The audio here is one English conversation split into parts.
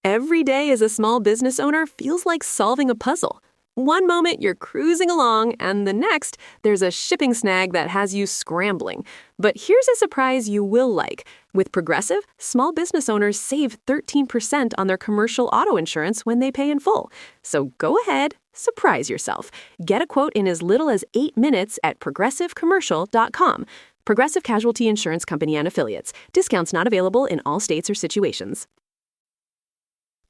Every day as a small business owner feels like solving a puzzle. One moment you're cruising along, and the next, there's a shipping snag that has you scrambling. But here's a surprise you will like. With Progressive, small business owners save 13% on their commercial auto insurance when they pay in full. So go ahead, surprise yourself. Get a quote in as little as 8 minutes at progressivecommercial.com. Progressive Casualty Insurance Company and Affiliates. Discounts not available in all states or situations.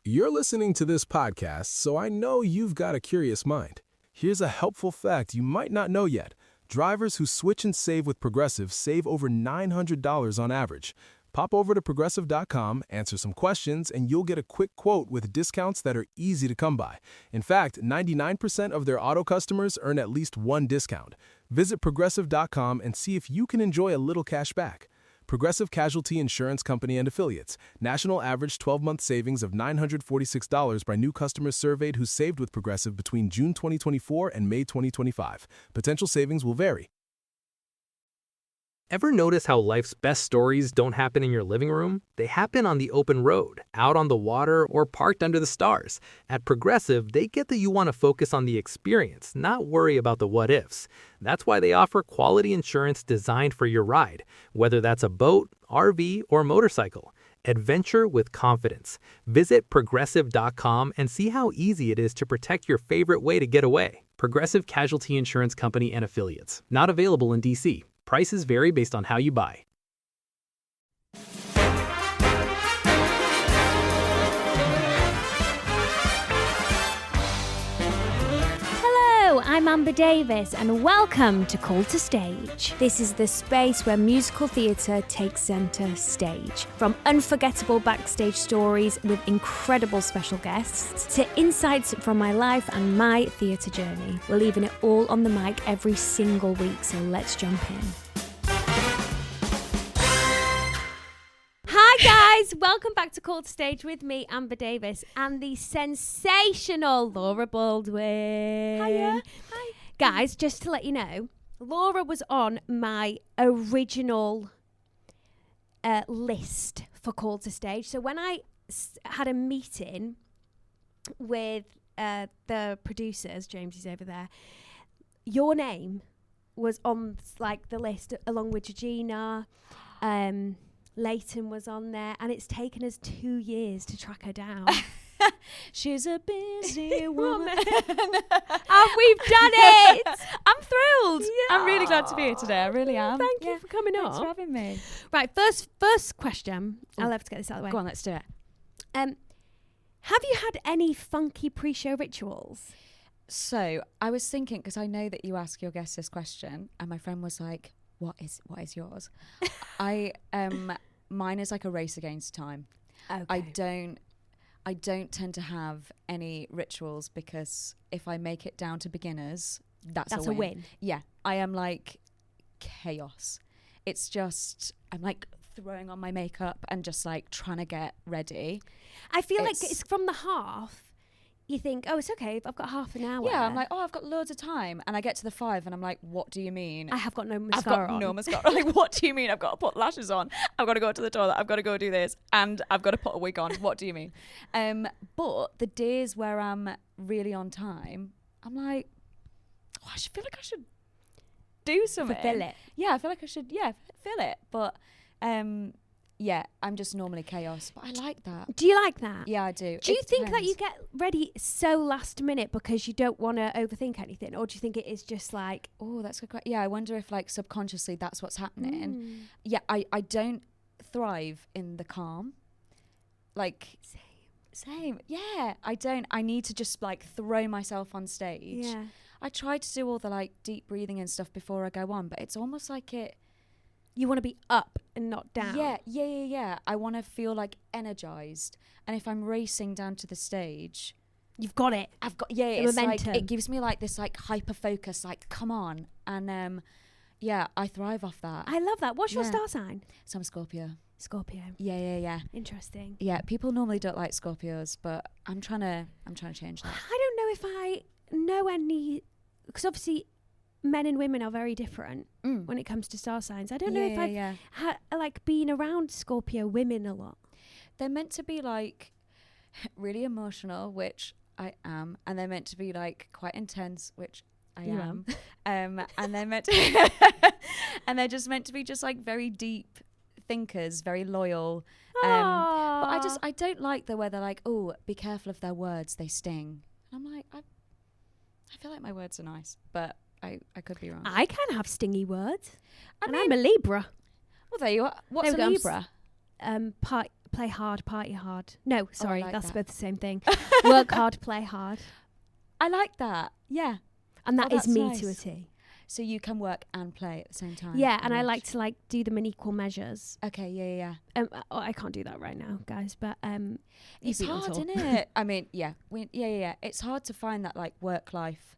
You're listening to this podcast, so I know you've got a curious mind. Here's a helpful fact you might not know yet. Drivers who switch and save with Progressive save over $900 on average. Pop over to Progressive.com, answer some questions, and you'll get a quick quote with discounts that are easy to come by. In fact, 99% of their auto customers earn at least one discount. Visit Progressive.com and see if you can enjoy a little cash back. Progressive Casualty Insurance Company and Affiliates. National average 12-month savings of $946 by new customers surveyed who saved with Progressive between June 2024 and May 2025. Potential savings will vary. Ever notice how life's best stories don't happen in your living room? They happen on the open road, out on the water, or parked under the stars. At Progressive, they get that you want to focus on the experience, not worry about the what-ifs. That's why they offer quality insurance designed for your ride, whether that's a boat, RV, or motorcycle. Adventure with confidence. Visit Progressive.com and see how easy it is to protect your favorite way to get away. Progressive Casualty Insurance Company and Affiliates. Not available in D.C. Prices vary based on how you buy. Hello, I'm Amber Davies, and welcome to Call to Stage. This is the space where musical theatre takes centre stage. From unforgettable backstage stories with incredible special guests to insights from my life and my theatre journey. We're leaving it all on the mic every single week, so let's jump in. Hi guys, welcome back to Call to Stage with me, Amber Davies, and the sensational Laura Baldwin. Hiya. Hi. Guys, just to let you know, Laura was on my original list for Call to Stage. So when I had a meeting with the producers, James is over there, your name was on like the list along with Georgina. Leighton was on there, and it's taken us 2 years to track her down. She's a busy woman. And we've done it! I'm thrilled. Yeah. I'm really glad to be here today. I really am. Thank you for coming Thanks on. for having me. Right, first question. I'll have to get this out of the way. Go on, let's do it. Have you had any funky pre-show rituals? So I was thinking, because I know that you ask your guests this question, and my friend was like, what is yours? Mine is like a race against time. Okay. I don't tend to have any rituals, because if I make it down to beginners, that's a win. Yeah, I am like chaos. It's just, I'm like throwing on my makeup and just like trying to get ready. I feel like it's from the half. You think, oh, it's okay, I've got half an hour. Yeah, I'm like, oh, I've got loads of time. And I get to the 5 and I'm like, what do you mean? I have got no mascara on. No mascara. Like, what do you mean? I've got to put lashes on. I've got to go to the toilet. I've got to go do this. And I've got to put a wig on. What do you mean? But the days where I'm really on time, I'm like, oh, I feel like I should do something. Fulfill it. Yeah, I feel like I should, fill it. But yeah, I'm just normally chaos, but I like that. Do you like that? Yeah, I do. Do you think that you get ready so last minute because you don't want to overthink anything? Or do you think it is just like... Oh, that's good. Yeah, I wonder if like subconsciously that's what's happening. Yeah, I don't thrive in the calm. Like... Same. Yeah, I don't. I need to just like throw myself on stage. Yeah. I try to do all the like deep breathing and stuff before I go on, but it's almost like it... You want to be up and not down. Yeah. I want to feel like energized. And if I'm racing down to the stage, you've got it. I've got it's momentum. Like, it gives me like this like hyper focus, like come on. And yeah, I thrive off that. I love that. What's your star sign? So I'm Scorpio. Yeah. Interesting. Yeah, people normally don't like Scorpios, but I'm trying to change that. I don't know if I know any, because obviously men and women are very different when it comes to star signs. I don't know if I've like been around Scorpio women a lot. They're meant to be like, really emotional, which I am, and they're meant to be like quite intense, which I You am. And they're meant to and they're just meant to be just like very deep thinkers, very loyal. But I don't like the way they're like, oh, be careful of their words, they sting. And I'm like, I feel like my words are nice, but I could be wrong. I can have stingy words. I And mean, I'm a Libra. well, there you are. What's There a we go, Libra? Play hard, party hard. No, sorry, like that's that. both the same thing. Work hard, play hard. I like that. Yeah. And that is that's me nice. to a T. So you can work and play at the same time. Yeah, and I like to like do them in equal measures. Okay, yeah. I can't do that right now, guys, but It's hard, isn't it? I mean, yeah. It's hard to find that like work-life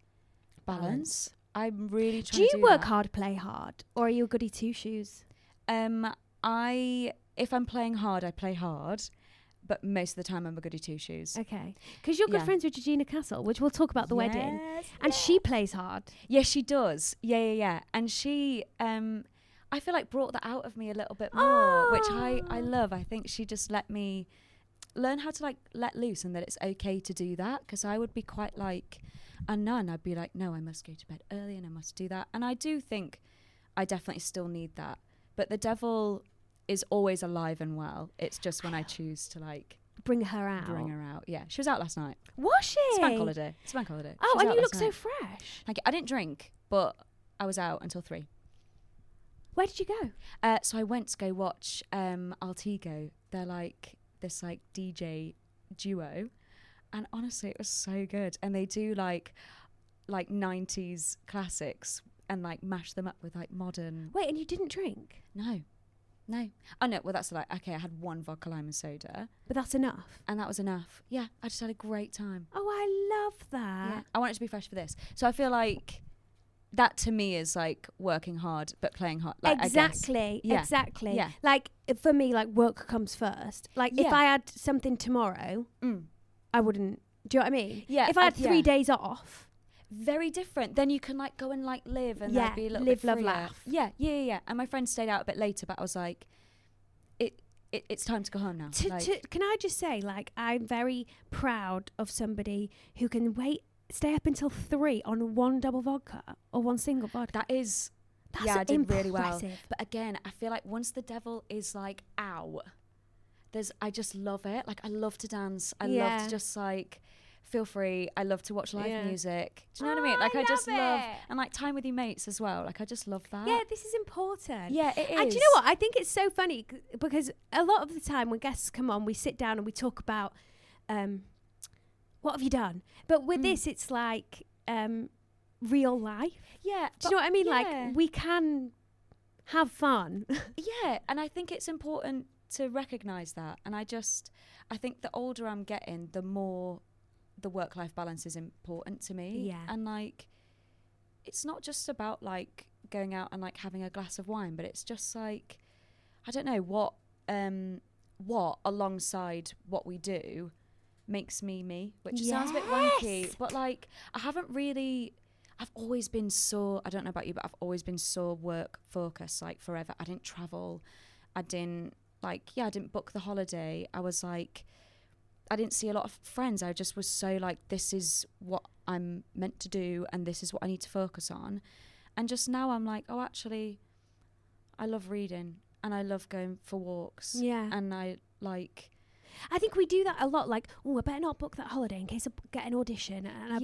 balance. I'm really trying do to you do work that. hard, play hard? Or are you a goody two-shoes? If I'm playing hard, I play hard. But most of the time, I'm a goody two-shoes. Okay. Because you're good Yeah. friends with Georgina Castle, which we'll talk about the wedding. And she plays hard. Yeah, she does. Yeah. And she, I feel like brought that out of me a little bit more, which I love. I think she just let me learn how to like let loose and that it's okay to do that. Because I would be quite like a nun. I'd be like, no, I must go to bed early and I must do that. And I do think I definitely still need that. But the devil is always alive and well. It's just when I choose to like Bring her out. Yeah, she was out last night. Was she? It's bank holiday. Oh, Oh, she was and out you last look so night. fresh. Like, I didn't drink, but I was out until 3. Where did you go? So I went to go watch Altigo. They're like this like DJ duo, and honestly, it was so good. And they do like 90s classics and like mash them up with like modern. Wait, and you didn't drink? No. Oh no. Well, that's like okay. I had 1 vodka lime and soda, But that's enough. and that was enough. Yeah, I just had a great time. Oh, I love that. Yeah, I want it to be fresh for this. So I feel like that to me is like working hard but playing hard. Like, Exactly. Yeah. Exactly. Yeah. Like for me, like work comes first. Like if Yeah. I had something tomorrow, I wouldn't. Do you know what I mean? Yeah, If I had yeah. 3 days off, Very different. Then you can like go and like live and Yeah, like, be a little live, bit love, freer. laugh. Yeah. And my friend stayed out a bit later, but I was like, it's time to go home now. can I just say, like, I'm very proud of somebody who can stay up until 3 on 1 double vodka or 1 single vodka. That's That's I did really well. impressive. But again, I feel like once the devil is like out, I just love it. Like I love to dance. I love Yeah. to just like feel free. I love to watch live Yeah. music. Do you know what I Oh, mean? Like I I just love love it. and like time with your mates as well. Like I just love that. Yeah, this is important. Yeah, it is. And do you know what? I think it's so funny because a lot of the time when guests come on, we sit down and we talk about what have you done? But with this, it's like real life. Yeah. Do you know what I mean? yeah. Like we can have fun. Yeah, and I think it's important to recognise that. And I think the older I'm getting, the more the work-life balance is important to me. Yeah. And like, it's not just about like going out and like having a glass of wine, but it's just like, I don't know what alongside what we do makes me, which sounds a bit wonky, but like I've always been so, I don't know about you, but I've always been so work focused, like forever. I didn't travel. I didn't book the holiday. I was like, I didn't see a lot of friends. I just was so like, this is what I'm meant to do and this is what I need to focus on. And just now I'm like, oh, actually, I love reading and I love going for walks. Yeah. And I like... I think we do that a lot. Like, oh, I better not book that holiday in case I get an audition. And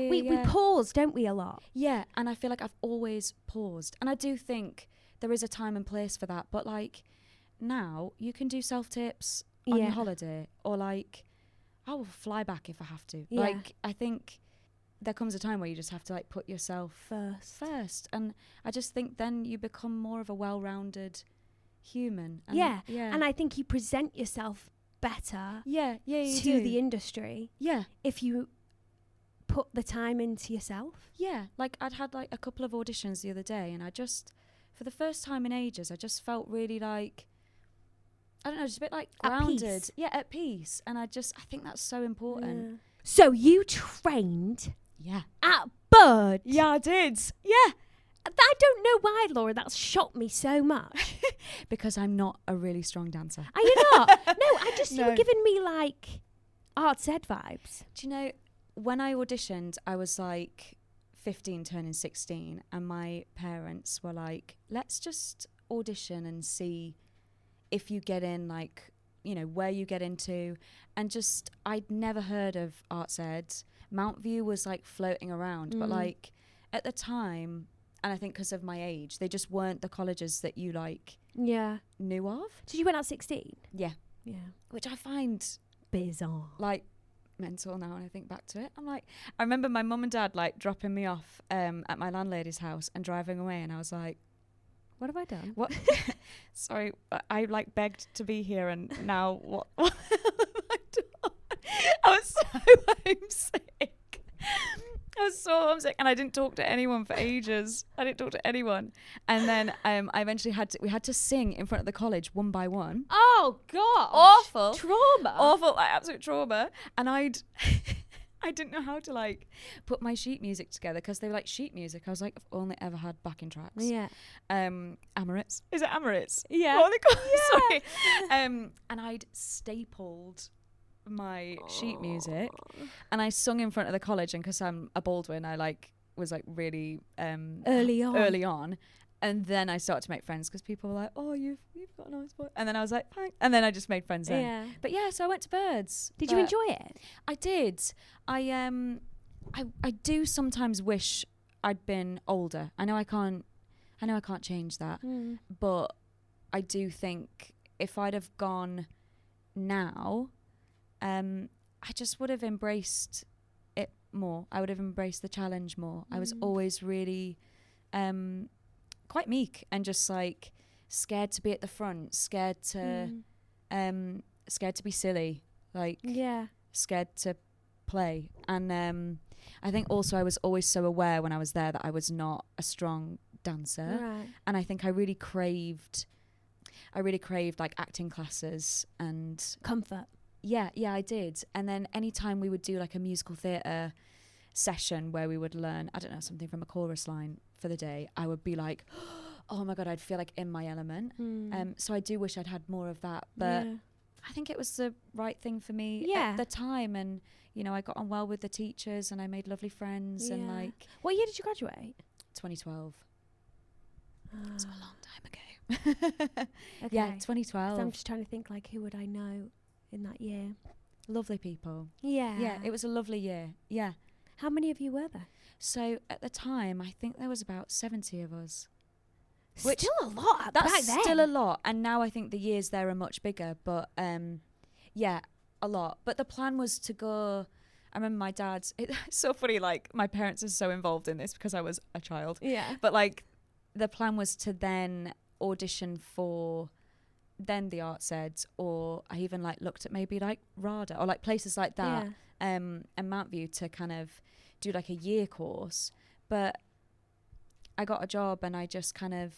we pause, don't we, a lot? Yeah, and I feel like I've always paused. And I do think there is a time and place for that. But like now you can do self-tips on your holiday, or like I will fly back if I have to. Yeah. Like I think there comes a time where you just have to like put yourself first. And I just think then you become more of a well-rounded human. And And I think you present yourself better you to do. the industry if you put the time into yourself. Yeah, like I'd had like a couple of auditions the other day, and I just, for the first time in ages, I just felt really like, I don't know, just a bit like grounded. At peace. Yeah, at peace. And I think that's so important. So you trained Yeah. at Bird. Yeah, I did. Yeah. I don't know why, Laura, that's shocked me so much. Because I'm not a really strong dancer. Are you not? No, you were No. giving me like arts ed vibes. Do you know, when I auditioned, I was like 15 turning 16, and my parents were like, let's just audition and see if you get in, like, you know, where you get into. And just, I'd never heard of arts ed. Mount View was like floating around, but like at the time, and I think because of my age, they just weren't the colleges that you like knew of. So you went out 16? Yeah. Which I find bizarre, like mental now when I think back to it. I'm like, I remember my mum and dad like dropping me off at my landlady's house and driving away, and I was like, what have I done? What? Sorry, I like begged to be here, and now what have I done? I was so homesick. I was so homesick, and I didn't talk to anyone for ages. I didn't talk to anyone, and then I eventually we had to sing in front of the college one by one. Oh God! Awful trauma. Awful, like absolute trauma. And I didn't know how to like put my sheet music together because they were like sheet music. I was like, I've only ever had backing tracks. Yeah. Amaretts. Is it Amaretts? Yeah. What are they called? Yeah. Sorry. And I'd stapled my sheet music, and I sung in front of the college, and because I'm a Baldwin, I like was like really early on, and then I started to make friends because people were like, oh, you've got a nice voice, and then I was like, thanks, and then I just made friends then. But yeah, so I went to Birds. Did you enjoy it? I did. I do sometimes wish I'd been older. I know I can't change that, but I do think if I'd have gone now, I just would have embraced it more. I would have embraced the challenge more. I was always really quite meek and just like scared to be at the front, scared to be silly, like scared to play. And I think also I was always so aware when I was there that I was not a strong dancer, and I think I really craved like acting classes and comfort. Yeah, I did. And then anytime we would do like a musical theatre session where we would learn, I don't know, something from a chorus line for the day, I would be like, oh my God, I'd feel like in my element. So I do wish I'd had more of that. But I think it was the right thing for me at the time. And, you know, I got on well with the teachers and I made lovely friends. And like... What year did you graduate? 2012. That's a long time ago. Okay. Yeah, 2012. So I'm just trying to think, like, who would I know in that year? Lovely people. Yeah, it was a lovely year. Yeah. How many of you were there? So at the time, I think there was about 70 of us. Which still a lot. That's back then. Still a lot. And now I think the years there are much bigger. But yeah, a lot. But the plan was to go. I remember my dad's. It's so funny. Like my parents are so involved in this because I was a child. Yeah. But like, the plan was to then audition for then the arts ed, or I even like looked at maybe like RADA or like places like that, and Mount View to kind of do like a year course. But I got a job and I just kind of,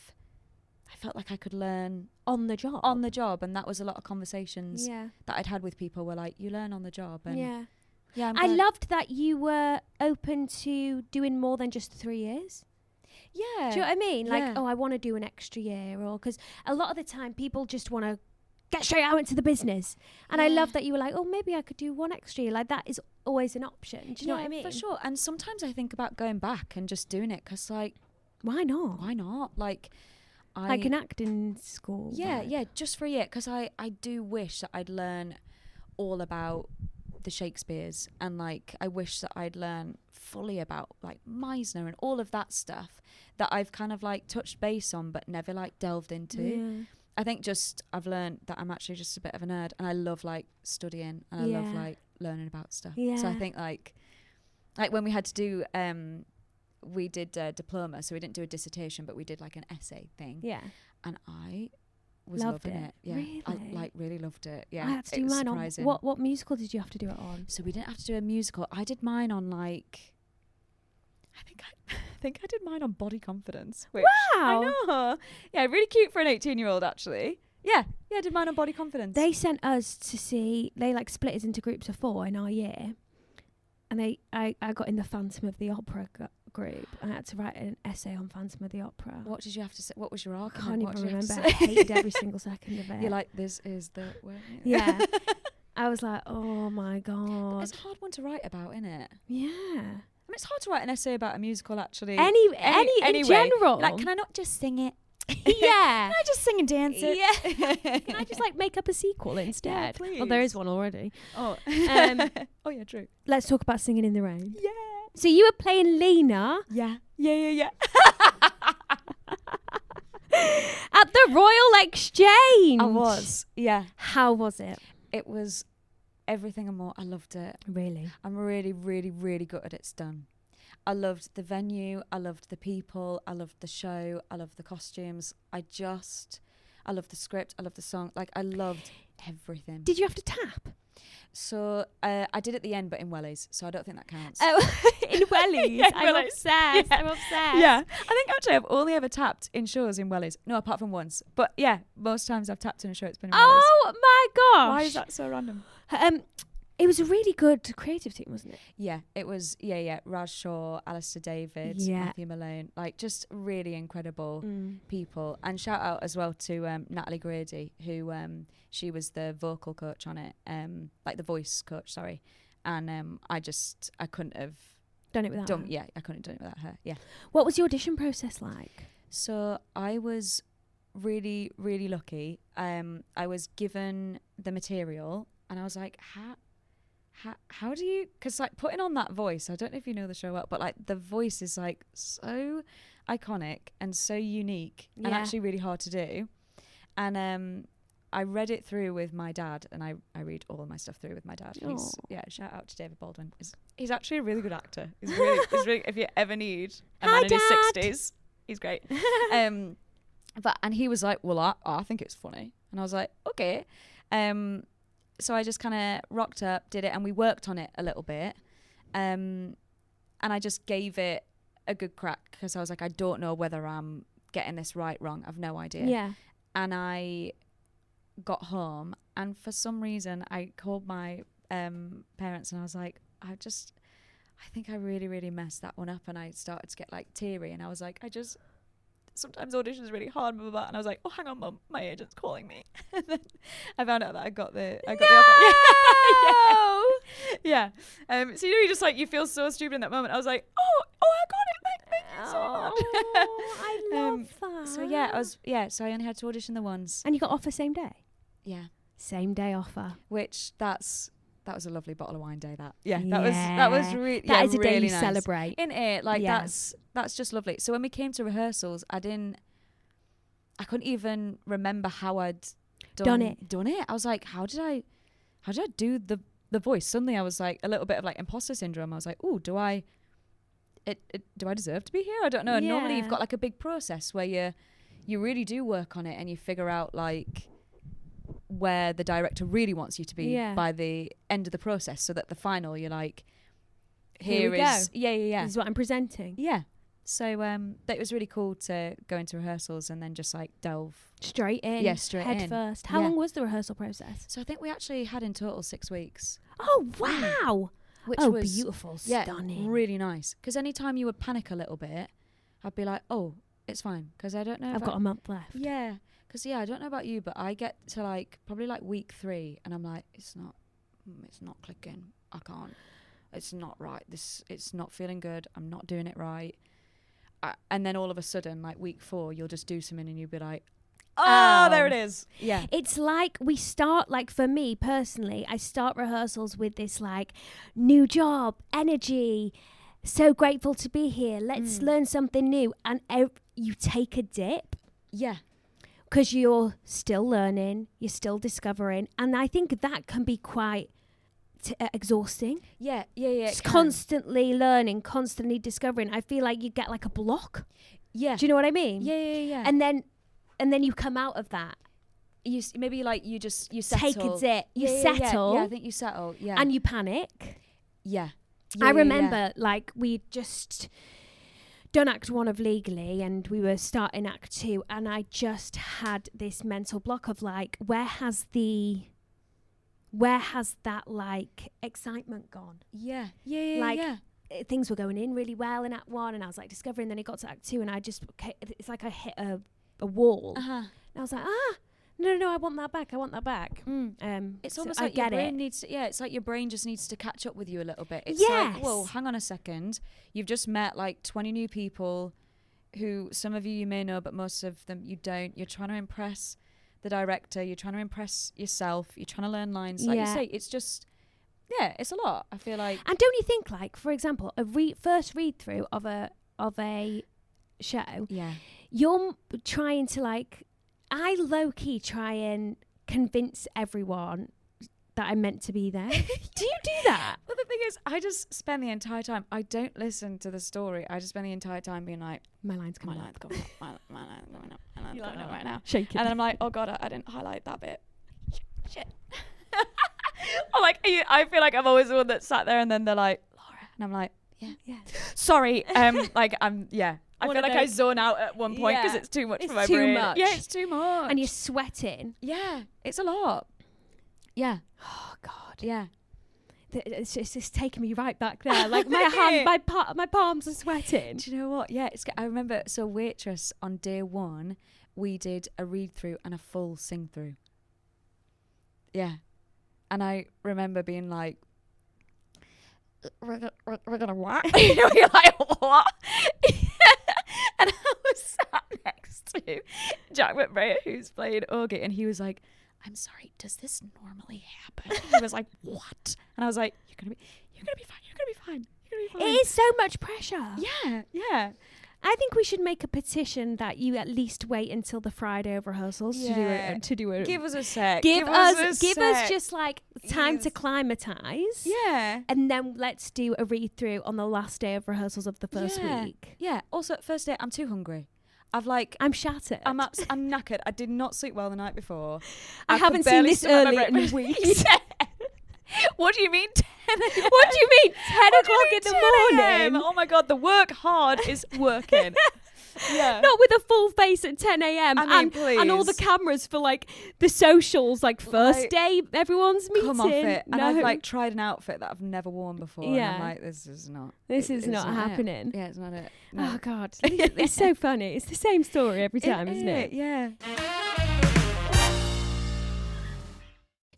I felt like I could learn on the job, and that was a lot of conversations that I'd had with people were like, you learn on the job. And yeah, I loved that you were open to doing more than just 3 years. Yeah. Do you know what I mean? Like, oh, I want to do an extra year, or because a lot of the time people just want to get straight out into the business. And I love that you were like, oh, maybe I could do one extra year. Like that is always an option. Do you know what I mean? For sure. And sometimes I think about going back and just doing it because, like, why not? Like an acting school. Yeah, just for a year. Because I do wish that I'd learn all about the Shakespeares, and like I wish that I'd learn fully about like Meisner and all of that stuff that I've kind of like touched base on but never like delved into. I think just I've learned that I'm actually just a bit of a nerd, and I love like studying, and I love like learning about stuff. So I think like when we had to do we did a diploma, so we didn't do a dissertation but we did like an essay thing, and I was loving it. Yeah, really? I like really loved it. Yeah, I had to do mine surprising. on what musical did you have to do it on? So we didn't have to do a musical. I did mine on like I think I did mine on body confidence. Which wow! I know. Yeah, really cute for an 18-year-old actually. Yeah, I did mine on body confidence. They sent us to see. They like split us into groups of 4 in our year, and I got in the Phantom of the Opera group. I had to write an essay on Phantom of the Opera. What did you have to say? What was your argument? I can't even remember. I hated every single second of it. You're like, this is the way. Yeah. I was like, oh my God. It's a hard one to write about, isn't it? Yeah. I mean, it's hard to write an essay about a musical, actually. Anyway, in general. Like, can I not just sing it? Yeah. Can I just sing and dance it? Yeah. Can I just like make up a sequel instead? Yeah, please. Well, there is one already. Oh. Oh, yeah, true. Let's talk about Singing in the Rain. Yeah. So you were playing Lena. Yeah. Yeah. At the Royal Exchange. I was. Yeah. How was it? It was everything and more. I loved it. Really? I'm really, really, really gutted it's done. I loved the venue. I loved the people. I loved the show. I loved the costumes. I loved the script. I loved the song. Like, I loved everything. Did you have to tap? So I did at the end, but in wellies. So I don't think that counts. Oh, in wellies. Yeah, I'm wellies. obsessed. Yeah. I'm obsessed. Yeah. I think actually I've only ever tapped in shows in wellies. No, apart from once. But yeah, most times I've tapped in a show, it's been in wellies. Oh my gosh. Why is that so random? It was a really good creative team, wasn't it? Yeah, it was. Yeah. Raj Shaw, Alistair David, Matthew Malone, like just really incredible people. And shout out as well to Natalie Grady, who she was the vocal coach on it, like the voice coach, sorry. And I couldn't have done it without her. Yeah, I couldn't have done it without her. Yeah. What was your audition process like? So I was really, really lucky. I was given the material, and I was like, how do you, because like putting on that voice, I don't know if you know the show well, but like the voice is like so iconic and so unique and actually really hard to do. And I read it through with my dad, and I read all of my stuff through with my dad. Shout out to David Baldwin. He's actually a really good actor. He's really if you ever need a man in his 60s, he's great. And he was like, well, I think it's funny. And I was like, okay. So I just kind of rocked up, did it, and we worked on it a little bit. And I just gave it a good crack because I was like, I don't know whether I'm getting this right, wrong. I've no idea. Yeah. And I got home, and for some reason I called my parents, and I was like, I think I really, really messed that one up. And I started to get like teary, and I was like, sometimes audition is really hard, blah, blah, blah. And I was like, oh, hang on, Mum, my agent's calling me. And then I found out that I got the offer. Yeah. So you just like, you feel so stupid in that moment. I was like, oh, I got it. Thank you so much. I love that. So I only had to audition the once. And you got offer same day? Yeah. Same day offer. Which that was a lovely bottle of wine day. That was really that is a day really you nice. Celebrate. In it, like that's just lovely. So when we came to rehearsals, I couldn't even remember how I'd done it. I was like, how did I do the voice? Suddenly I was like a little bit of like imposter syndrome. I was like, oh, do I deserve to be here? I don't know. Yeah. Normally you've got like a big process where you really do work on it, and you figure out like where the director really wants you to be by the end of the process, so that the final you're like, here we go. This is what I'm presenting. Yeah. So it was really cool to go into rehearsals and then just like delve straight in. Yeah, straight in. Head first. How long was the rehearsal process? So I think we actually had in total 6 weeks. Oh wow. Which was beautiful, stunning. Really nice. Because anytime you would panic a little bit, I'd be like, oh, it's fine, because I don't know. I've got a month left. Yeah. Because, I don't know about you, but I get to like probably like week 3 and I'm like, it's not clicking. I can't. It's not right. It's not feeling good. I'm not doing it right. And then all of a sudden, like week 4, you'll just do something and you'll be like, oh, there it is. Yeah. It's like we start, like for me personally, I start rehearsals with this like new job, energy, so grateful to be here. Let's learn something new. And you take a dip. Yeah. Because you're still learning, you're still discovering. And I think that can be quite exhausting. Yeah. Just constantly learning, constantly discovering. I feel like you get like a block. Yeah. Do you know what I mean? Yeah. And then you come out of that. You settle. Take a dip. You settle. Yeah, I think you settle. Yeah. And you panic. Yeah. I remember like we just done Act 1 of Legally and we were starting Act 2, and I just had this mental block of like, where has that like excitement gone? Yeah. Like things were going in really well in Act 1, and I was like discovering, then it got to Act 2 and I just, it's like I hit a wall. And I was like, No, I want that back. It's almost so like your brain needs to, it's like your brain just needs to catch up with you a little bit. It's like, whoa, hang on a second. You've just met like 20 new people who some of you may know, but most of them you don't. You're trying to impress the director. You're trying to impress yourself. You're trying to learn lines. Like you say, it's just, it's a lot, I feel like. And don't you think, like, for example, a first read-through of a show, you're trying to, like, I low-key try and convince everyone that I'm meant to be there. Do you do that? Well, the thing is, I just spend the entire time, I don't listen to the story. I just spend the entire time being like, my line's coming up. My line's coming up right now. Shake it. And then I'm like, oh God, I didn't highlight that bit. Shit. Or like, I feel like I'm always the one that sat there and then they're like, Laura. And I'm like, yeah. Sorry. I feel like I zone out at one point because it's too much for my brain. Much. Yeah, it's too much. And you're sweating. Yeah, it's a lot. Yeah. Oh God. Yeah. It's just taking me right back there. Like my palms are sweating. Do you know what? Yeah, I remember. So Waitress on day 1, we did a read through and a full sing through. Yeah, and I remember being like, "We're gonna what?" You know, you're like, "What?" And I was sat next to Jack McBrayer, who's playing Augie, and he was like, "I'm sorry, does this normally happen?" He was like, "What?" And I was like, You're gonna be fine. It is so much pressure. Yeah. I think we should make a petition that you at least wait until the Friday of rehearsals to do it. Give us a sec. Give us just like time to climatize. Yeah. And then let's do a read through on the last day of rehearsals of the first week. Yeah. Also, first day, I'm too hungry. I'm shattered. I'm knackered. I did not sleep well the night before. I haven't seen this early in weeks. What do you mean 10 a.m.? What do you mean 10 o'clock in the morning? Oh my God, the work hard is working. Yeah. Not with a full face at 10 a.m. I mean, please. And all the cameras for like the socials, like first day, everyone's meeting. Come off it. And I've like tried an outfit that I've never worn before. Yeah. And I'm like, this is not happening. Yeah, it's not it. No. Oh God. It's so funny. It's the same story every time, isn't it? Yeah.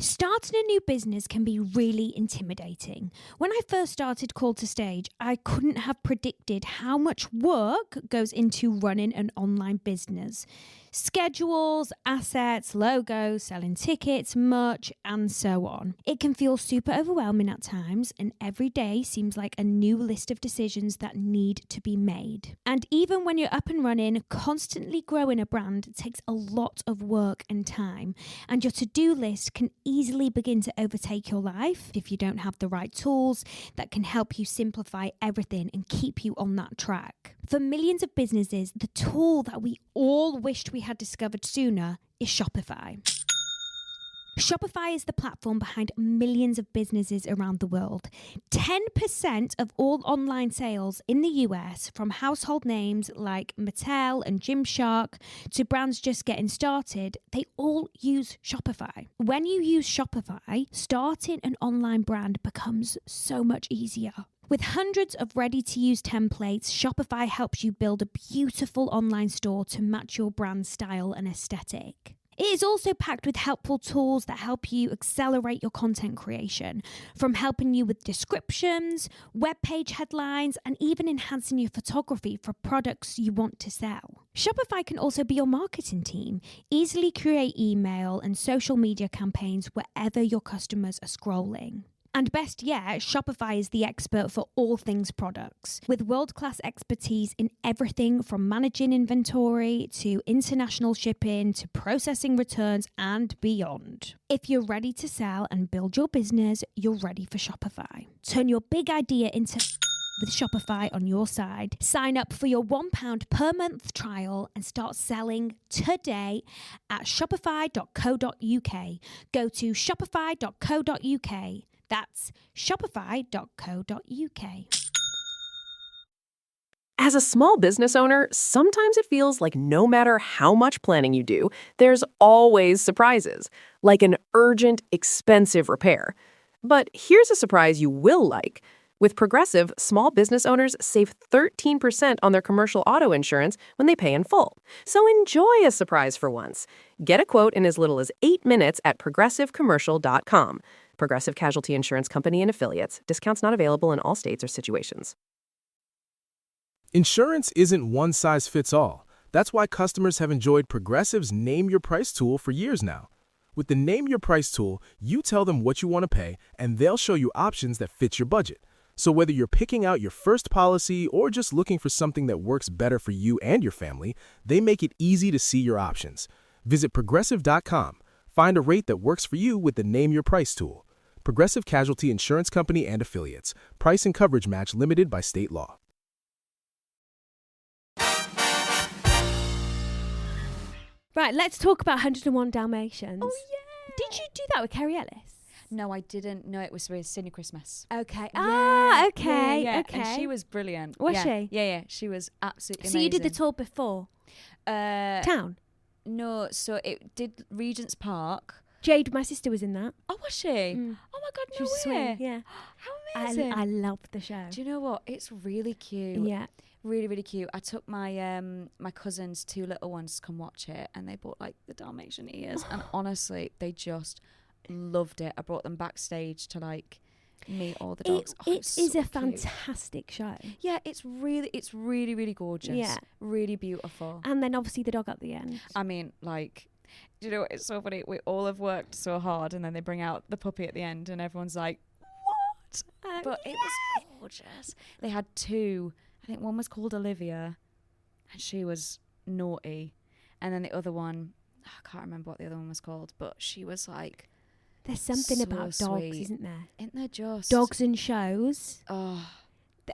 Starting a new business can be really intimidating. When I first started Call to Stage, I couldn't have predicted how much work goes into running an online business. Schedules, assets, logos, selling tickets, merch, and so on. It can feel super overwhelming at times, and every day seems like a new list of decisions that need to be made. And even when you're up and running, constantly growing a brand takes a lot of work and time, and your to-do list can easily begin to overtake your life if you don't have the right tools that can help you simplify everything and keep you on that track. For millions of businesses, the tool that we all wished we had discovered sooner is Shopify. Shopify is the platform behind millions of businesses around the world. 10% of all online sales in the US, from household names like Mattel and Gymshark to brands just getting started, they all use Shopify. When you use Shopify, starting an online brand becomes so much easier. With hundreds of ready-to-use templates, Shopify helps you build a beautiful online store to match your brand style and aesthetic. It is also packed with helpful tools that help you accelerate your content creation, from helping you with descriptions, web page headlines, and even enhancing your photography for products you want to sell. Shopify can also be your marketing team. Easily create email and social media campaigns wherever your customers are scrolling. And best yet, Shopify is the expert for all things products, with world-class expertise in everything from managing inventory to international shipping to processing returns and beyond. If you're ready to sell and build your business, you're ready for Shopify. Turn your big idea into with Shopify on your side. Sign up for your £1 per month trial and start selling today at shopify.co.uk. Go to shopify.co.uk. That's shopify.co.uk. As a small business owner, sometimes it feels like no matter how much planning you do, there's always surprises, like an urgent, expensive repair. But here's a surprise you will like. With Progressive, small business owners save 13% on their commercial auto insurance when they pay in full. So enjoy a surprise for once. Get a quote in as little as 8 minutes at progressivecommercial.com. Progressive Casualty Insurance Company and Affiliates. Discounts not available in all states or situations. Insurance isn't one size fits all. That's why customers have enjoyed Progressive's Name Your Price tool for years now. With the Name Your Price tool, you tell them what you want to pay, and they'll show you options that fit your budget. So whether you're picking out your first policy or just looking for something that works better for you and your family, they make it easy to see your options. Visit Progressive.com. Find a rate that works for you with the Name Your Price tool. Progressive Casualty Insurance Company and Affiliates. Price and coverage match limited by state law. Right, let's talk about 101 Dalmatians. Oh, yeah. Did you do that with Carrie Ellis? No, I didn't. No, it was with Cindy Christmas. Okay. Yeah. Okay. Yeah. Okay. And she was brilliant. Was yeah. she? Yeah. She was absolutely So amazing. you did the tour before? Town? No, so it did Regent's Park. Jade, my sister, was in that. Oh, was she? Mm. Oh my God, She no was way. swing, yeah. How amazing. I loved the show. Do you know what? It's really cute. Yeah. Really, really cute. I took my my cousin's 2 little ones to come watch it, and they bought like the Dalmatian ears, and honestly, they just loved it. I brought them backstage to like meet all the dogs. It is so a cute. fantastic show. Yeah, it's really, really gorgeous. Yeah. Really beautiful. And then obviously the dog at the end. I mean, like, do you know what? It's so funny. We all have worked so hard, and then they bring out the puppy at the end, and everyone's like, "What?" But it was gorgeous. They had 2. I think one was called Olivia, and she was naughty, and then the other one, I can't remember what the other one was called, but she was like, There's something so about dogs, sweet. isn't there? Isn't there just Dogs and shows. Oh,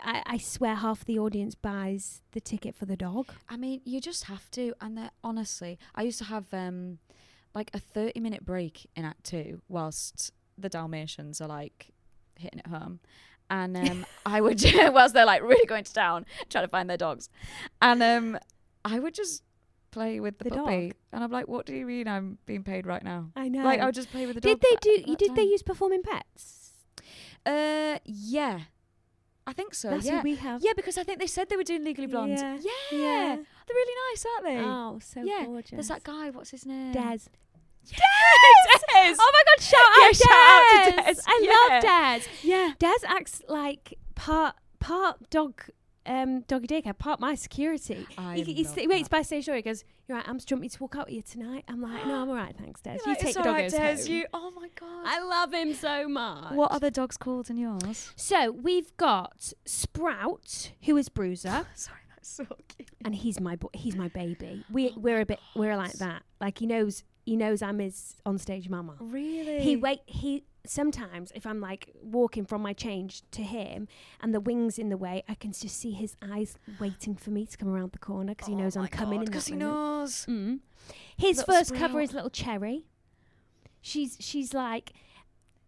I swear half the audience buys the ticket for the dog. I mean, you just have to, and they're honestly. I used to have like a 30-minute break in Act 2 whilst the Dalmatians are like hitting it home. And I would, whilst they're like really going to town, trying to find their dogs. And I would just play with the puppy. dog. And I'm like, what do you mean I'm being paid right now? I know. Like, I would just play with the dog. Did they use performing pets? Yeah. I think so, That's yeah. who we have. Yeah, because I think they said they were doing Legally Blonde. Yeah. Yeah. Yeah. They're really nice, aren't they? Oh, so yeah. gorgeous. There's that guy, what's his name? Des. Yes! Oh my God, shout out Des. shout out to Des. I love Des. Yeah. Des acts like part dog, doggy daycare, part my security. He waits by stage door. He goes, "You're right, do you want me to walk out with you tonight?" I'm like, "No, I'm all right, thanks, Des. You take the doggos home." Oh my God. I love him so much. What are the dogs called in yours? So we've got Sprout, who is Bruiser, Sorry, that's so cute. and he's my baby. We're like that. Like he knows I'm his onstage mama. Really? He sometimes if I'm like walking from my change to him and the wing's in the way, I can just see his eyes waiting for me to come around the corner because he knows I'm coming in that because he minute. knows. His Little first Sprout. cover is Little Cherry. She's like,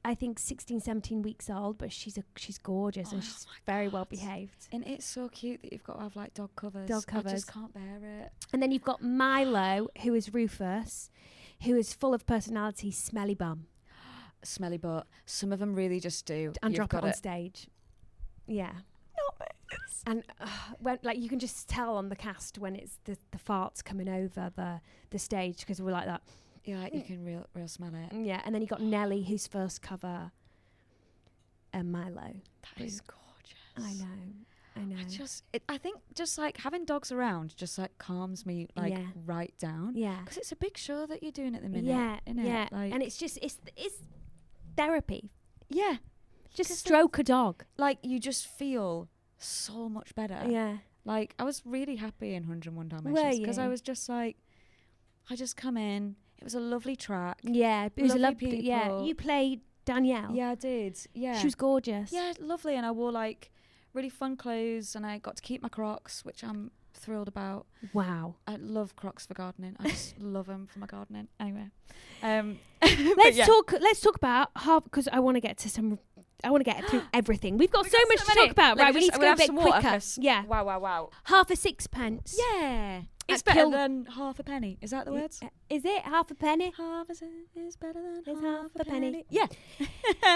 I think 16, 17 weeks old, but she's gorgeous and she's very well behaved. And it's so cute that you've got to have like dog covers. Dog covers. I just can't bear it. And then you've got Milo, who is Rufus, who is full of personality, smelly bum. Smelly butt. Some of them really just do. And You've drop it got on stage. Yeah. And when like you can just tell on the cast when it's the farts coming over the stage because we're like that. Yeah, you can real smell it. Yeah, and then you got Nelly, whose first cover, and Milo. That is gorgeous. I know. I think just like having dogs around just like calms me like right down. Yeah. Because it's a big show that you're doing at the minute. Yeah, isn't yeah. it? Like, and it's therapy. yeah. Just stroke a dog. Like you just feel so much better. Yeah. Like I was really happy in 101 Were Dalmatians because I you? was just like, I just come in. It was a lovely track. Yeah, it was Lovely Yeah, people. you played Danielle. Yeah, I did. Yeah. She was gorgeous. Yeah, lovely. And I wore like really fun clothes and I got to keep my Crocs, which I'm thrilled about. Wow. I love Crocs for gardening. I just love them for my gardening. Anyway. Let's talk about half because I want to get through everything. We've got so much to talk about. Right, we need to go a bit quicker. Yeah. Wow. Half a sixpence. Yeah. It's better than half a penny. Is that the words? Is it half a penny? Half a cent is better than It's half a penny. Yeah.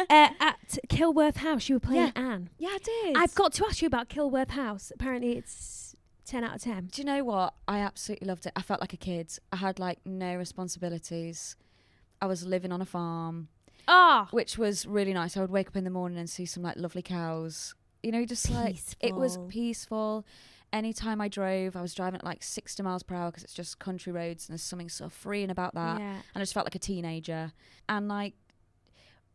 At Kilworth House, you were playing Anne. Yeah, I did. I've got to ask you about Kilworth House. Apparently, it's 10 out of 10. Do you know what? I absolutely loved it. I felt like a kid. I had like no responsibilities. I was living on a farm, which was really nice. I would wake up in the morning and see some like lovely cows. You know, just like it was peaceful. Anytime I drove, I was driving at like 60 miles per hour because it's just country roads and there's something so freeing about that. Yeah. And I just felt like a teenager. And like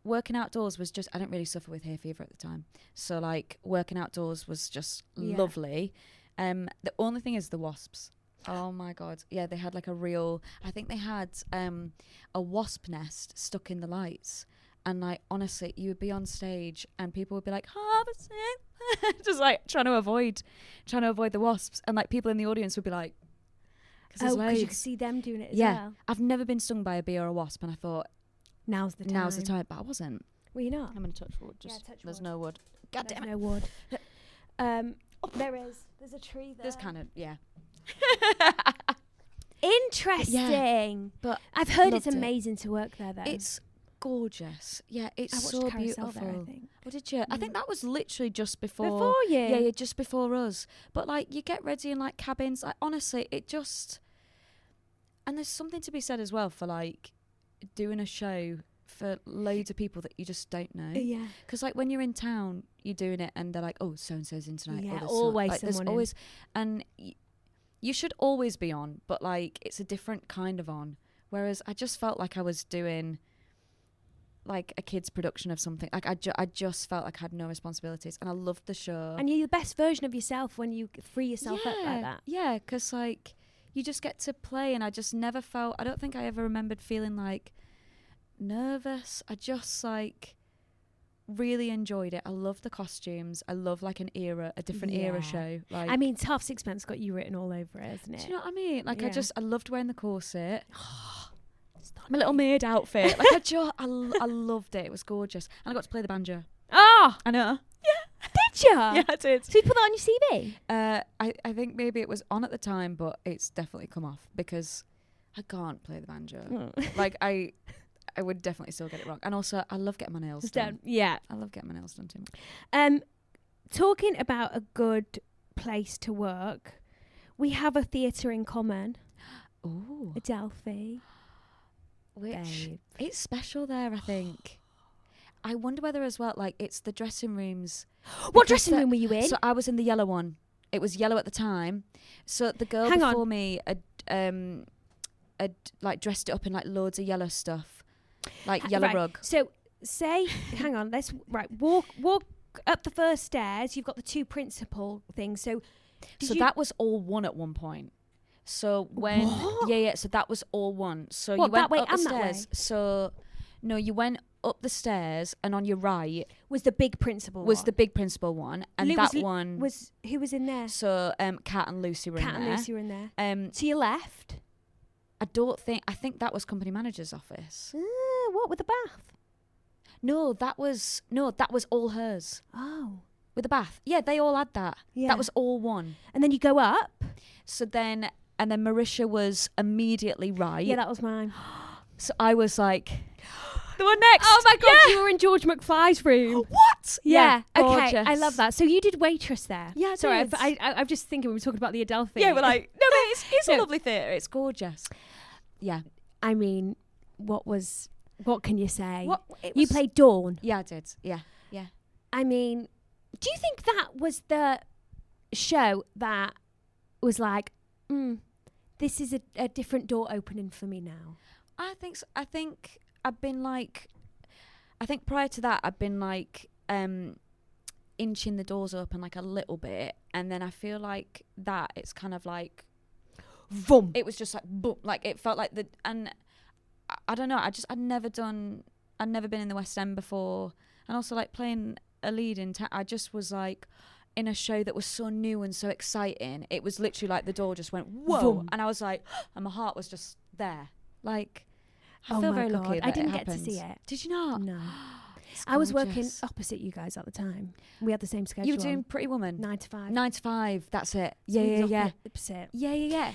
working outdoors was just, I didn't really suffer with hay fever at the time. So like working outdoors was just lovely. The only thing is the wasps. Oh my God. Yeah, they had like I think they had a wasp nest stuck in the lights. And like, honestly, you would be on stage and people would be like, just like trying to avoid the wasps. And like people in the audience would be like, because you could see them doing it as well. I've never been stung by a bee or a wasp. And I thought, now's the time. But I wasn't. Were you not? I'm going to touch wood. There's no wood. God damn it. No wood. There is. There's a tree there. There's kind of, Interesting. Yeah, but I've heard it's amazing to work there, though. It's gorgeous. Yeah, it's I watched so Carousel beautiful. there, I think. Oh, did you? I think that was literally just before. Before you? Yeah, just before us. But like, you get ready in like cabins. Like, honestly, it just. And there's something to be said as well for like doing a show for loads of people that you just don't know. Yeah. Because like when you're in town, you're doing it, and they're like, "Oh, so and so's in tonight." Yeah, or always like, someone there's always, and you should always be on, but like it's a different kind of on. Whereas I just felt like I was doing like a kid's production of something. Like I just felt like I had no responsibilities, and I loved the show. And you're the best version of yourself when you free yourself up like that. Yeah, because like you just get to play, and I just never felt. I don't think I ever remembered feeling like nervous. I just like really enjoyed it. I love the costumes. I love like a different era show. Like, I mean, Half Sixpence got you written all over it, isn't it? Do you know what I mean? Like I loved wearing the corset. My My little maid outfit. Like I loved it. It was gorgeous. And I got to play the banjo. Oh, I know. did you? Yeah, I did. So you put that on your CV? I think maybe it was on at the time, but it's definitely come off because I can't play the banjo. Like I would definitely still get it wrong. And also, I love getting my nails done. Yeah. I love getting my nails done too much. Talking about a good place to work, we have a theatre in common. Ooh. Adelphi. Which it's special there, I think. I wonder whether as well, like it's the dressing rooms. What dressing room were you in? So I was in the yellow one. It was yellow at the time. So the girl before me had like dressed it up in like loads of yellow stuff, like yellow rug. So say, hang on, let's walk up the first stairs. You've got the two principal things. So that was all one at one point. So when so that was all one. So you went that way up and the that way? stairs. So no, you went up the stairs, and on your right was the big principal. The big principal one, and one was who was in there? So Kat and Lucy were in there. Kat and Lucy were in there. To your left. I think that was company manager's office. What with the bath? No, that was all hers. Oh. With the bath. Yeah, they all had that. Yeah. That was all one. And then you go up. And then Marisha was immediately right. Yeah, that was mine. So I was like, the one next. Oh my God, you were in George McFly's room. What? Yeah. Gorgeous. Okay, I love that. So you did Waitress there. Yeah, Sorry, I'm just thinking we were talking about the Adelphi. Yeah, we're like, no, but it's a lovely theatre. It's gorgeous. Yeah. I mean, what can you say? You was played Dawn. Yeah, I did. Yeah. I mean, do you think that was the show that was like, this is a different door opening for me now? I think so. I think I've been like, prior to that, I've been like inching the doors open like a little bit, and then I feel like that it's kind of like, Vroom. It was just like boom, like it felt like and I don't know. I'd never been in the West End before, and also like playing a lead in. I just was like in a show that was so new and so exciting. It was literally like the door just went whoa, Vroom. and I was like, and my heart was just there. Like, I feel very lucky. I didn't get to see it. Did you not? No. I was working opposite you guys at the time. We had the same schedule. You were doing Pretty Woman? 9 to 5. 9 to 5, that's it. So Yeah. Opposite. Yeah.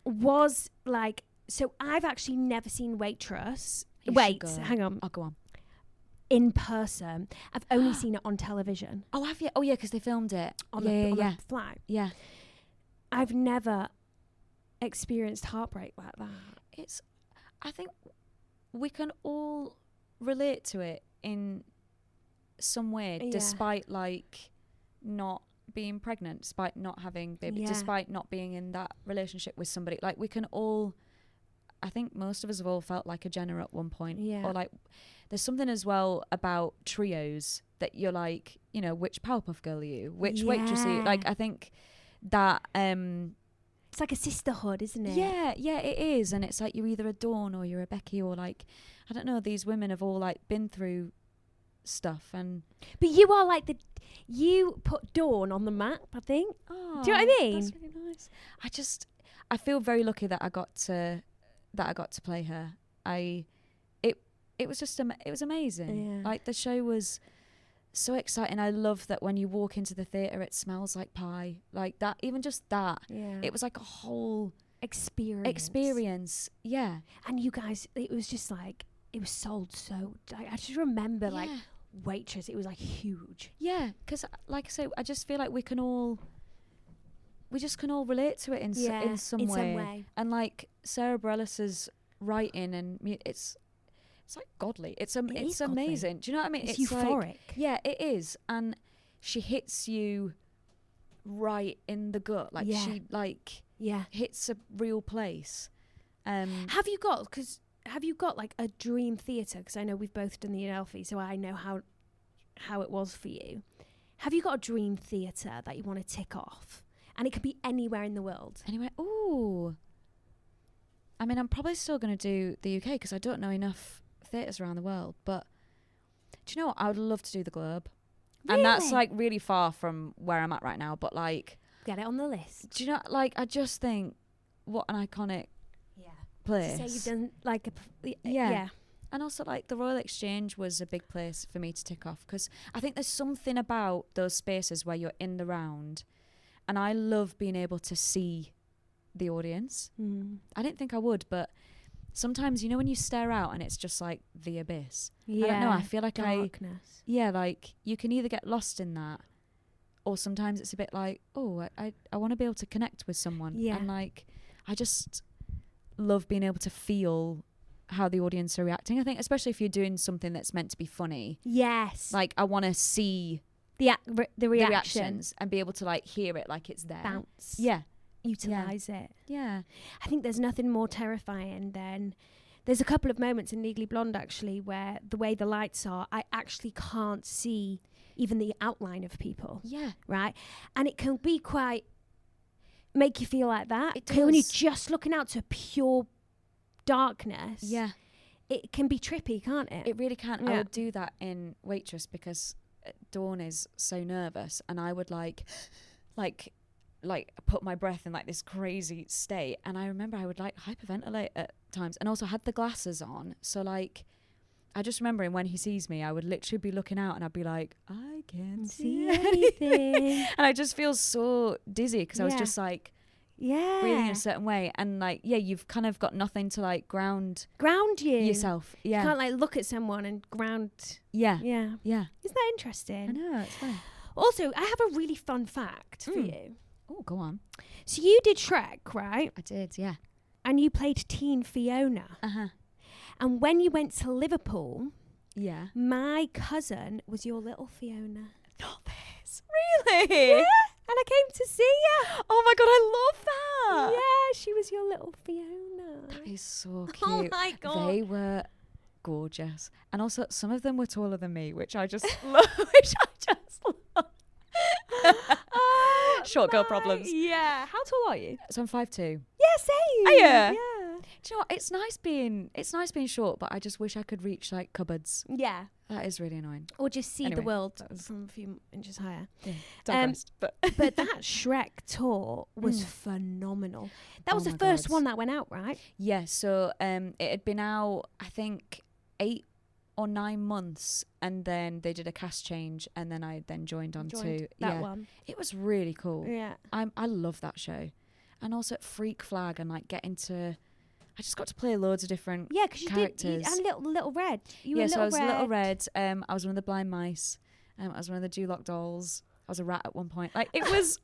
Was like, so I've actually never seen Waitress. Hang on. I'll go on. In person. I've only seen it on television. Oh, have you? Oh, yeah, because they filmed it. On the flight. Yeah. I've never experienced heartbreak like that. I think we can all relate to it in some way, despite like not being pregnant, despite not having baby, despite not being in that relationship with somebody. Like we can all, I think most of us have all felt like a Jenna at one point. Yeah. Or like there's something as well about trios that you're like, you know, which Powerpuff Girl are you? Which Waitress are you? Like I think that it's like a sisterhood, isn't it? Yeah, it is. And it's like you're either a Dawn or you're a Becky, or like, I don't know, these women have all like been through stuff. And but you are like you put Dawn on the map, I think. Oh, do you know what I mean? That's really nice. I feel very lucky that I got to play her. It was just it was amazing. Yeah. Like the show was so exciting. I love that when you walk into the theatre it smells like pie. Like that, even just that. Yeah. It was like a whole experience. Yeah. And you guys, it was just like, it was sold so, I just remember like Waitress, it was like huge. Yeah, because like I say, I just feel like we can all relate to it in some way. And like Sarah Bareilles' writing and it's like godly. It's amazing. Godly. Do you know what I mean? It's euphoric. Like, yeah, it is. And she hits you right in the gut. Like she like hits a real place. Have you got like a dream theatre? Because I know we've both done the Adelphi, so I know how it was for you. Have you got a dream theatre that you want to tick off? And it could be anywhere in the world. Anyway, ooh. I mean, I'm probably still going to do the UK because I don't know enough theatres around the world. But do you know what? I would love to do the Globe. Really? And that's like really far from where I'm at right now. But like, get it on the list. Do you know? Like, I just think what an iconic place. So you've done like yeah. And also like the Royal Exchange was a big place for me to tick off because I think there's something about those spaces where you're in the round, and I love being able to see the audience. I didn't think I would, but sometimes, you know, when you stare out and it's just like the abyss. I don't know, I feel like darkness. Like you can either get lost in that, or sometimes it's a bit like, oh, I want to be able to connect with someone. And like, I just love being able to feel how the audience are reacting. I think especially if you're doing something that's meant to be funny. Yes. Like I want to see the the reactions and be able to like hear it like it's there. Bounce. Yeah. Utilise it. Yeah. I think there's nothing more terrifying than, there's a couple of moments in Legally Blonde actually where the way the lights are, I actually can't see even the outline of people. Yeah. Right? And it can be quite, make you feel like that. It does. When you're just looking out to pure darkness. Yeah. It can be trippy, can't it? It really can. Yeah. I would do that in Waitress because Dawn is so nervous, and I would like put my breath in like this crazy state. And I remember I would like hyperventilate at times, and also had the glasses on. So like, I just remember when he sees me, I would literally be looking out and I'd be like, I can't see anything. And I just feel so dizzy because I was just like, breathing in a certain way, and like you've kind of got nothing to like ground you yourself. You can't like look at someone and ground. Yeah Isn't that interesting? I know, it's funny. Also, I have a really fun fact for you. Oh, go on. So you did Shrek, right? I did, yeah. And you played Teen Fiona. And when you went to Liverpool, my cousin was your little Fiona. Not this. Really? Yeah. And I came to see you. Oh my God, I love that. Yeah, she was your little Fiona. That is so cute. Oh my God. They were gorgeous. And also, some of them were taller than me, which I just love. Short girl problems. Yeah. How tall are you? So I'm 5'2". Yeah, same. Oh, yeah. Yeah. Do you know what? It's nice being short, but I just wish I could reach like cupboards. Yeah. That is really annoying. Or just see the world from a few inches higher. Yeah, digressed, but that Shrek tour was phenomenal. That was the first one that went out, right? Yeah, so it had been out, I think, 8 or 9 months, and then they did a cast change, and then I joined on to that one. It was really cool. Yeah. I love that show. And also at Freak Flag and like getting to, I just got to play loads of different characters. You did, and Little Red. So I was Little Red. I was one of the blind mice. I was one of the Duloc dolls. I was a rat at one point. Like it was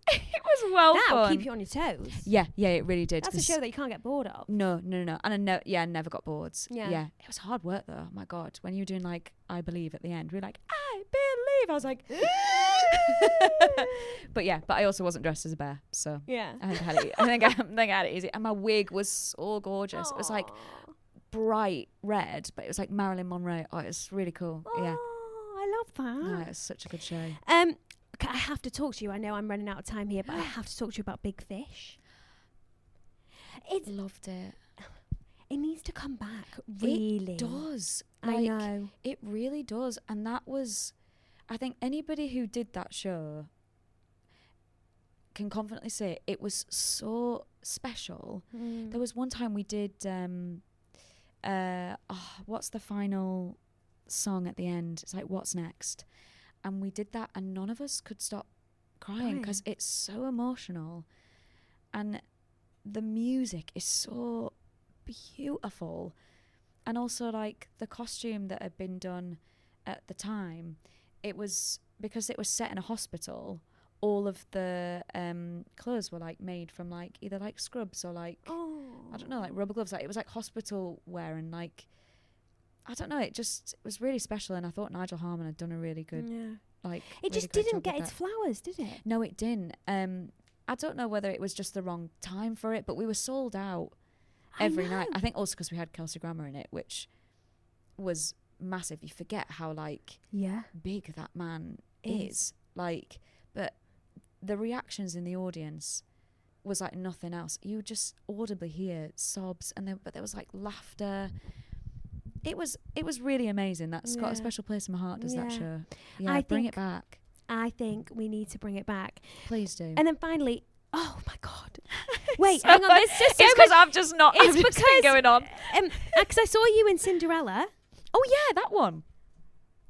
well That'll fun. keep you on your toes. Yeah, it really did. That's a show that you can't get bored of. No. And I never got bored. Yeah. It was hard work though. Oh my God. When you were doing like I Believe at the end, we were like, I believe. I was like, but I also wasn't dressed as a bear, so yeah. I think I had it easy. And my wig was so gorgeous. Aww. It was like bright red, but it was like Marilyn Monroe. Oh, it was really cool. Oh, yeah. I love that. No, it was such a good show. I have to talk to you. I know I'm running out of time here, but I have to talk to you about Big Fish. Loved it. It needs to come back, really. It does. I know. It really does. And that was, I think anybody who did that show can confidently say it was so special. There was one time we did, what's the final song at the end? It's like, What's Next? And we did that and none of us could stop crying because it's so emotional. And the music is so beautiful. And also like the costume that had been done at the time, it was because it was set in a hospital, all of the clothes were like made from like either like scrubs or like I don't know, like rubber gloves. Like it was like hospital wear, and like I don't know, it was really special. And I thought Nigel Harman had done a really good like it really just great didn't job get with its that. flowers, did it? No, it didn't. I don't know whether it was just the wrong time for it, but we were sold out every night. I think also because we had Kelsey Grammer in it, which was massive. You forget how like big that man is. Like, but the reactions in the audience was like nothing else. You would just audibly hear sobs, but there was like laughter. It was really amazing. That's got a special place in my heart. Does that show? Yeah, bring it back. I think we need to bring it back. Please do. And then finally, oh my God! Wait, hang on. There's just so it's because much. I've just not. It's I've just been going on. Because I saw you in Cinderella. Oh yeah, that one.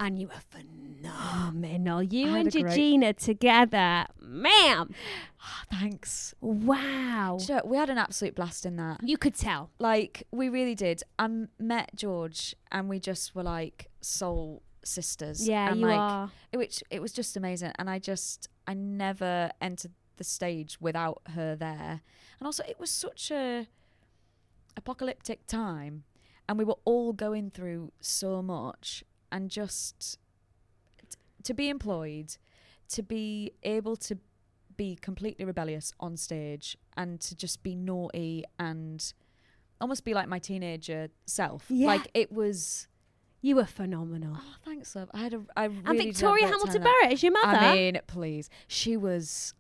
And you were phenomenal. You I and had a Georgina together, ma'am. Thanks. Wow. Sure, we had an absolute blast in that. You could tell. Like, we really did. I met George and we just were like soul sisters. Yeah, and you like, are. It was just amazing. And I never entered the stage without her there. And also it was such a apocalyptic time and we were all going through so much, and just to be employed, to be able to be completely rebellious on stage and to just be naughty and almost be like my teenager self. Yeah. Like it was. You were phenomenal. Oh, thanks, love. I really and Victoria did have a great Hamilton time Barrett is your mother. I mean, please. She was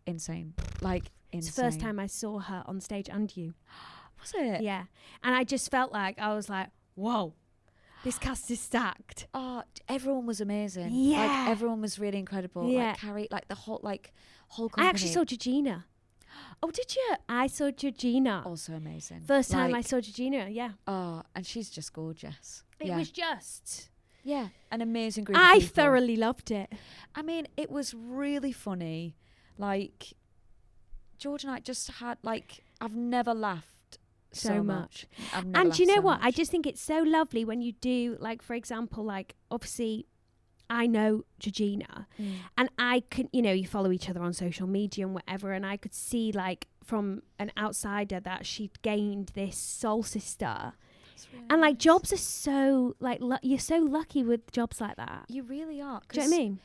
insane. Like, insane. It's the first time I saw her on stage and you. Was it? Yeah. And I just felt like, I was like, whoa, this cast is stacked. Oh, everyone was amazing. Yeah. Like, everyone was really incredible. Yeah. Like, Carrie, like, the whole company. I actually saw Georgina. Oh, did you? I saw Georgina. Also amazing. First time I saw Georgina, yeah. Oh, and she's just gorgeous. It was just... Yeah, an amazing group of I people. thoroughly loved it. I mean, it was really funny. Like, George and I just had, like, I've never laughed so much. I've never And laughed you know so what? much. I just think it's so lovely when you do, like, for example, like, obviously, I know Georgina, and I can, you follow each other on social media and whatever, and I could see, like, from an outsider that she'd gained this soul sister. Really and, like, jobs are so, like, you're so lucky with jobs like that. You really are. Do you know what I mean?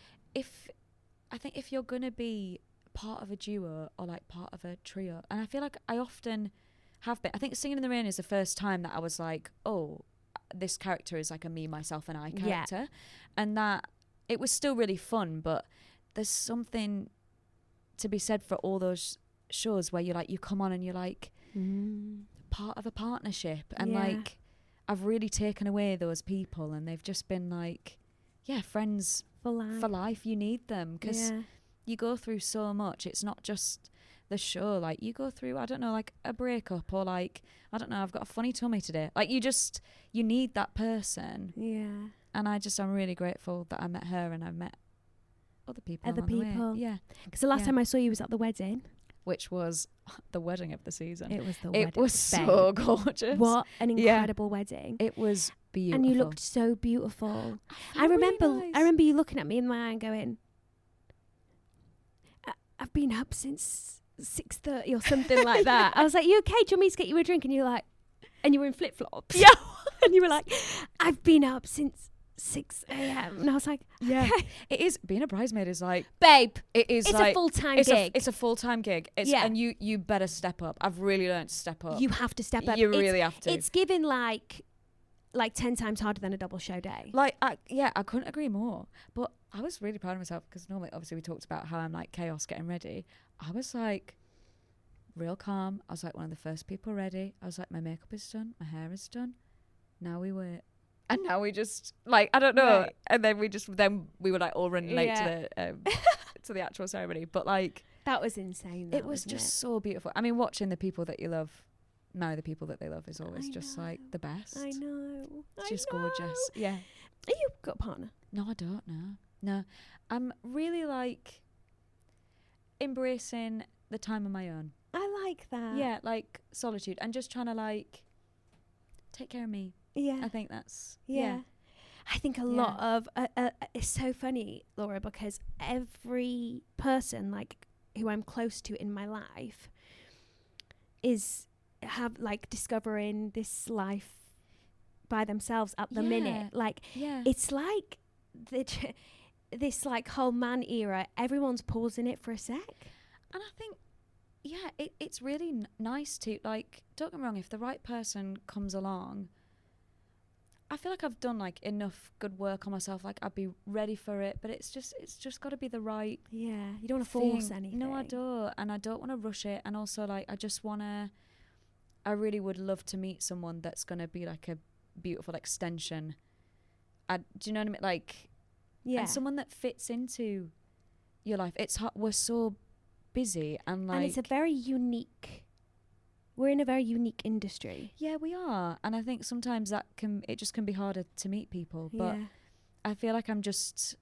I think if you're going to be part of a duo or, like, part of a trio, and I feel like I often have been. I think Singin' in the Rain is the first time that I was like, oh, this character is like a me, myself, and I character. Yeah. And that it was still really fun, but there's something to be said for all those shows where you're like, you come on and you're like part of a partnership, and like I've really taken away those people, and they've just been like, yeah, friends for life. You need them because you go through so much. It's not just the show. Like, you go through, I don't know, like a breakup, or like, I don't know, I've got a funny tummy today. Like, you need that person. Yeah. And I'm really grateful that I met her and I met other people. Other along the people. way. Yeah. Because the last time I saw you was at the wedding. Which was the wedding of the season. It was the wedding. It was so gorgeous. What an incredible wedding. It was beautiful. And you looked so beautiful. I remember you looking at me in my eye and going, I've been up since 6:30 or something like that. I was like, you okay? Do you want me to get you a drink? And you're like, and you were in flip-flops. Yeah. And you were like, I've been up since 6 a.m. And I was like, yeah. Okay. It is, being a bridesmaid is like, babe, it's like, a full-time gig. It's a full-time gig. And you better step up. I've really learned to step up. You have to step up. You really have to. It's given like 10 times harder than a double show day. I couldn't agree more. But I was really proud of myself because normally, obviously, we talked about how I'm like chaos getting ready. I was like real calm. I was like one of the first people ready. I was like, my makeup is done. My hair is done. Now we wait. And now we just like, I don't know. Right. And then we were like all running late to the to the actual ceremony. But like, that was insane. It was just so beautiful. I mean, watching the people that you love marry the people that they love is always just like the best. I know. It's just gorgeous. Yeah. Have you got a partner? No, I don't know. No. I'm really like embracing the time on my own. I like that. Yeah, like solitude and just trying to like take care of me. Yeah. I think that's I think a lot of it's so funny, Laura, because every person like who I'm close to in my life is discovering this life by themselves at the minute. Like it's like this like whole man era, everyone's pausing it for a sec. And I think it's really nice to, like, don't get me wrong, if the right person comes along, I feel like I've done like enough good work on myself, like I'd be ready for it, but it's just got to be the right you don't want to force anything. No, I don't, and I don't want to rush it. And also like I really would love to meet someone that's going to be like a beautiful extension. Do you know what I mean? Like, and someone that fits into your life. It's hard, we're so busy and like, and it's a very unique, we're in a very unique industry. Yeah, we are. And I think sometimes it just can be harder to meet people. But I feel like I'm just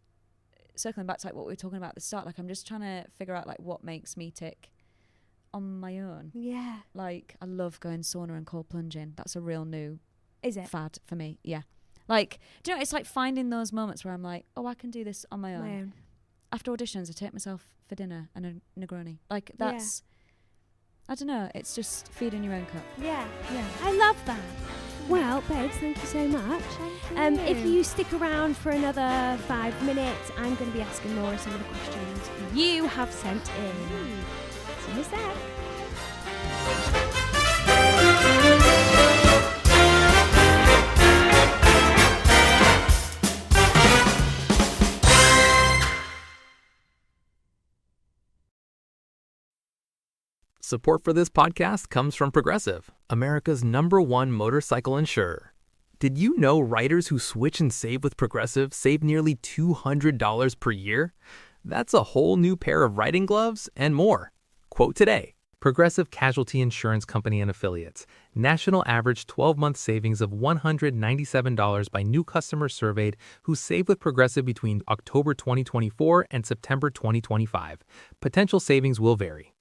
circling back to like what we were talking about at the start. Like I'm just trying to figure out like what makes me tick on my own. Yeah. Like I love going sauna and cold plunging. That's a real new fad for me. Yeah. Like, do you know, it's like finding those moments where I'm like, oh, I can do this on my own. After auditions, I take myself for dinner and a Negroni. Like that's, I don't know, it's just feeding your own cup. Yeah. I love that. Well, babes, thank you so much. If you stick around for another 5 minutes, I'm going to be asking Laura some of the questions you have sent in. See you in a sec. Support for this podcast comes from Progressive, America's #1 motorcycle insurer. Did you know riders who switch and save with Progressive save nearly $200 per year? That's a whole new pair of riding gloves and more. Quote today, Progressive Casualty Insurance Company and Affiliates. National average 12-month savings of $197 by new customers surveyed who save with Progressive between October 2024 and September 2025. Potential savings will vary.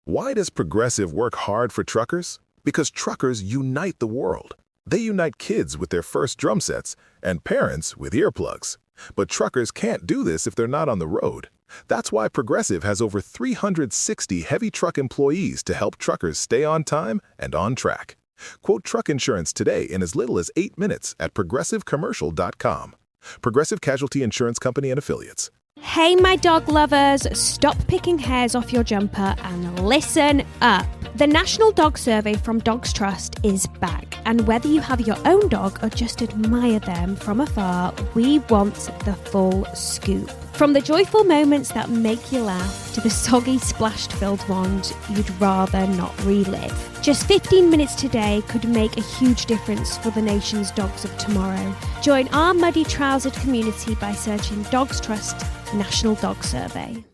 Why does Progressive work hard for truckers? Because truckers unite the world. They unite kids with their first drum sets and parents with earplugs. But truckers can't do this if they're not on the road. That's why Progressive has over 360 heavy truck employees to help truckers stay on time and on track. Quote truck insurance today in as little as 8 minutes at progressivecommercial.com. Progressive Casualty Insurance Company and Affiliates. Hey, my dog lovers, stop picking hairs off your jumper and listen up. The National Dog Survey from Dogs Trust is back, and whether you have your own dog or just admire them from afar, we want the full scoop. From the joyful moments that make you laugh to the soggy splashed-filled ones you'd rather not relive. Just 15 minutes today could make a huge difference for the nation's dogs of tomorrow. Join our muddy-trousered community by searching Dogs Trust National Dog Survey.